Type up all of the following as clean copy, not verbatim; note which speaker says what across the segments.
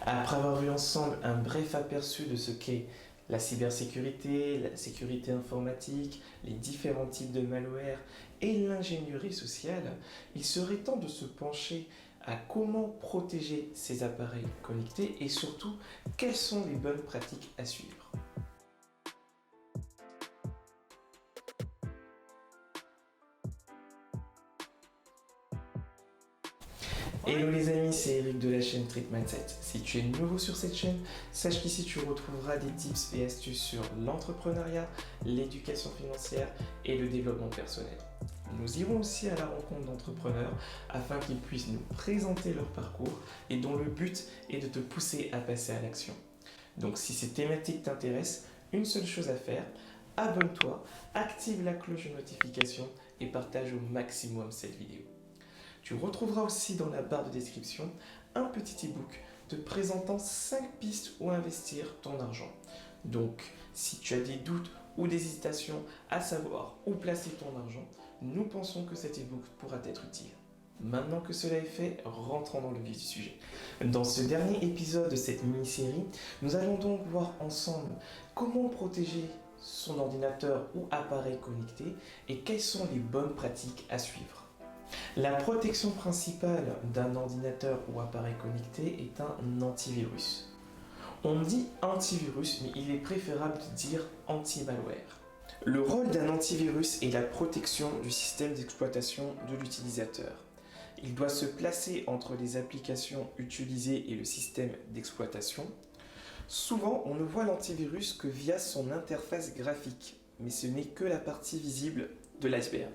Speaker 1: Après avoir vu ensemble un bref aperçu de ce qu'est la cybersécurité, la sécurité informatique, les différents types de malware et l'ingénierie sociale, il serait temps de se pencher à comment protéger ces appareils connectés et surtout quelles sont les bonnes pratiques à suivre. Hello les amis, c'est Eric de la chaîne Trick Mindset. Si tu es nouveau sur cette chaîne, sache qu'ici tu retrouveras des tips et astuces sur l'entrepreneuriat, l'éducation financière et le développement personnel. Nous irons aussi à la rencontre d'entrepreneurs afin qu'ils puissent nous présenter leur parcours et dont le but est de te pousser à passer à l'action. Donc si ces thématiques t'intéressent, une seule chose à faire, abonne-toi, active la cloche de notification et partage au maximum cette vidéo. Tu retrouveras aussi dans la barre de description un petit e-book te présentant 5 pistes où investir ton argent. Donc, si tu as des doutes ou des hésitations à savoir où placer ton argent, nous pensons que cet e-book pourra t'être utile. Maintenant que cela est fait, rentrons dans le vif du sujet. Dans ce dernier épisode de cette mini-série, nous allons donc voir ensemble comment protéger son ordinateur ou appareil connecté et quelles sont les bonnes pratiques à suivre. La protection principale d'un ordinateur ou appareil connecté est un antivirus. On dit antivirus, mais il est préférable de dire anti-malware. Le rôle d'un antivirus est la protection du système d'exploitation de l'utilisateur. Il doit se placer entre les applications utilisées et le système d'exploitation. Souvent, on ne voit l'antivirus que via son interface graphique, mais ce n'est que la partie visible de l'iceberg.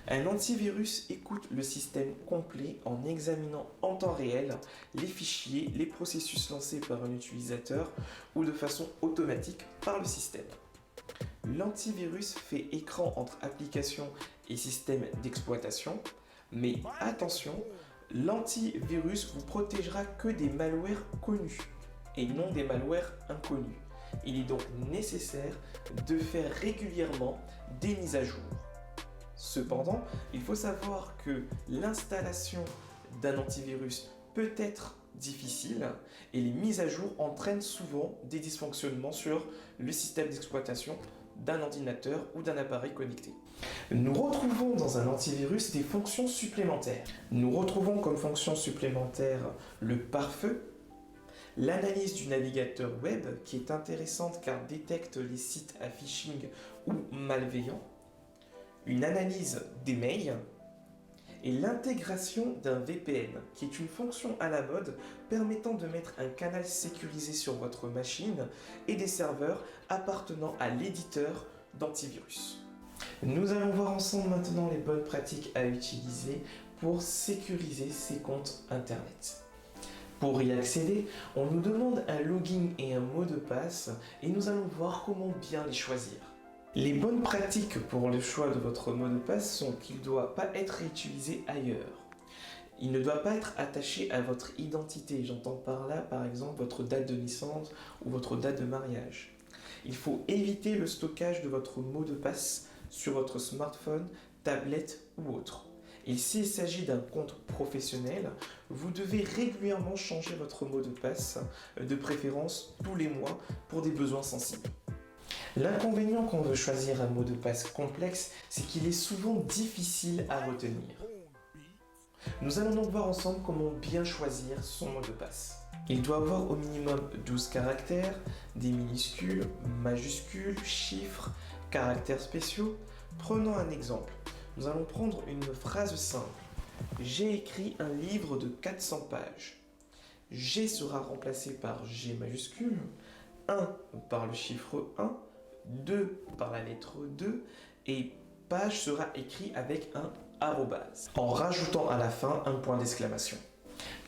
Speaker 1: Un antivirus écoute le système complet en examinant en temps réel les fichiers, les processus lancés par un utilisateur ou de façon automatique par le système. L'antivirus fait écran entre application et système d'exploitation, mais attention, l'antivirus vous protégera que des malwares connus et non des malwares inconnus. Il est donc nécessaire de faire régulièrement des mises à jour. Cependant, il faut savoir que l'installation d'un antivirus peut être difficile et les mises à jour entraînent souvent des dysfonctionnements sur le système d'exploitation d'un ordinateur ou d'un appareil connecté. Nous retrouvons dans un antivirus des fonctions supplémentaires. Nous retrouvons comme fonction supplémentaire le pare-feu, l'analyse du navigateur web qui est intéressante car détecte les sites à phishing ou malveillants, une analyse des mails et l'intégration d'un VPN, qui est une fonction à la mode permettant de mettre un canal sécurisé sur votre machine et des serveurs appartenant à l'éditeur d'antivirus. Nous allons voir ensemble maintenant les bonnes pratiques à utiliser pour sécuriser ses comptes Internet. Pour y accéder, on nous demande un login et un mot de passe et nous allons voir comment bien les choisir. Les bonnes pratiques pour le choix de votre mot de passe sont qu'il ne doit pas être réutilisé ailleurs. Il ne doit pas être attaché à votre identité. J'entends par là, par exemple, votre date de naissance ou votre date de mariage. Il faut éviter le stockage de votre mot de passe sur votre smartphone, tablette ou autre. Et s'il s'agit d'un compte professionnel, vous devez régulièrement changer votre mot de passe, de préférence tous les mois pour des besoins sensibles. L'inconvénient quand on veut choisir un mot de passe complexe, c'est qu'il est souvent difficile à retenir. Nous allons donc voir ensemble comment bien choisir son mot de passe. Il doit avoir au minimum 12 caractères, des minuscules, majuscules, chiffres, caractères spéciaux. Prenons un exemple. Nous allons prendre une phrase simple. J'ai écrit un livre de 400 pages. G sera remplacé par G majuscule, 1 par le chiffre 1, 2 par la lettre 2 et page sera écrit avec un arrobase en rajoutant à la fin un point d'exclamation.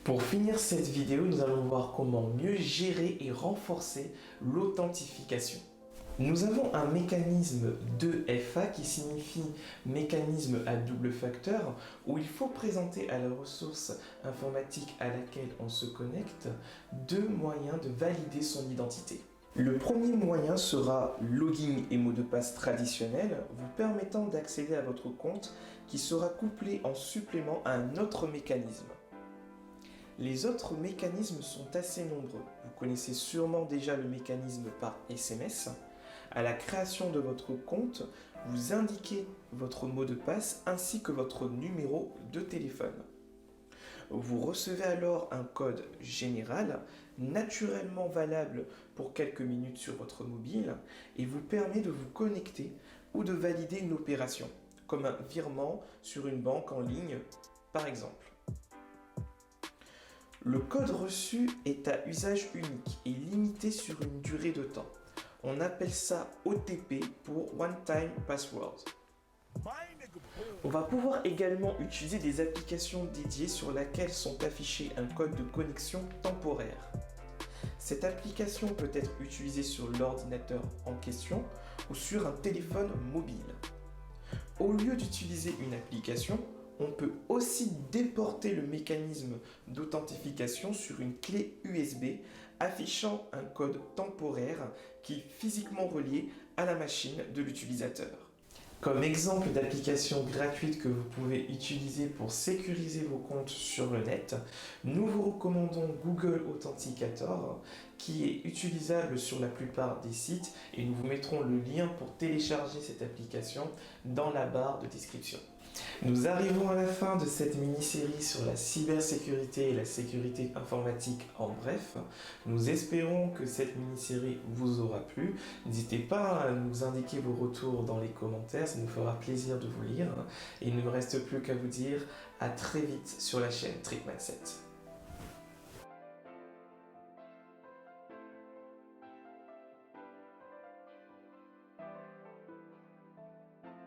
Speaker 1: Pour finir cette vidéo, nous allons voir comment mieux gérer et renforcer l'authentification. Nous avons un mécanisme 2FA qui signifie mécanisme à double facteur où il faut présenter à la ressource informatique à laquelle on se connecte deux moyens de valider son identité. Le premier moyen sera login et mot de passe traditionnel vous permettant d'accéder à votre compte qui sera couplé en supplément à un autre mécanisme. Les autres mécanismes sont assez nombreux. Vous connaissez sûrement déjà le mécanisme par SMS. À la création de votre compte, vous indiquez votre mot de passe ainsi que votre numéro de téléphone. Vous recevez alors un code général, naturellement valable pour quelques minutes sur votre mobile, et vous permet de vous connecter ou de valider une opération, comme un virement sur une banque en ligne, par exemple. Le code reçu est à usage unique et limité sur une durée de temps. On appelle ça OTP pour One Time Password. On va pouvoir également utiliser des applications dédiées sur lesquelles sont affichés un code de connexion temporaire. Cette application peut être utilisée sur l'ordinateur en question ou sur un téléphone mobile. Au lieu d'utiliser une application, on peut aussi déporter le mécanisme d'authentification sur une clé USB affichant un code temporaire qui est physiquement relié à la machine de l'utilisateur. Comme exemple d'application gratuite que vous pouvez utiliser pour sécuriser vos comptes sur le net, nous vous recommandons Google Authenticator qui est utilisable sur la plupart des sites et nous vous mettrons le lien pour télécharger cette application dans la barre de description. Nous arrivons à la fin de cette mini-série sur la cybersécurité et la sécurité informatique en bref. Nous espérons que cette mini-série vous aura plu. N'hésitez pas à nous indiquer vos retours dans les commentaires, ça nous fera plaisir de vous lire. Et il ne me reste plus qu'à vous dire à très vite sur la chaîne Trick Mindset.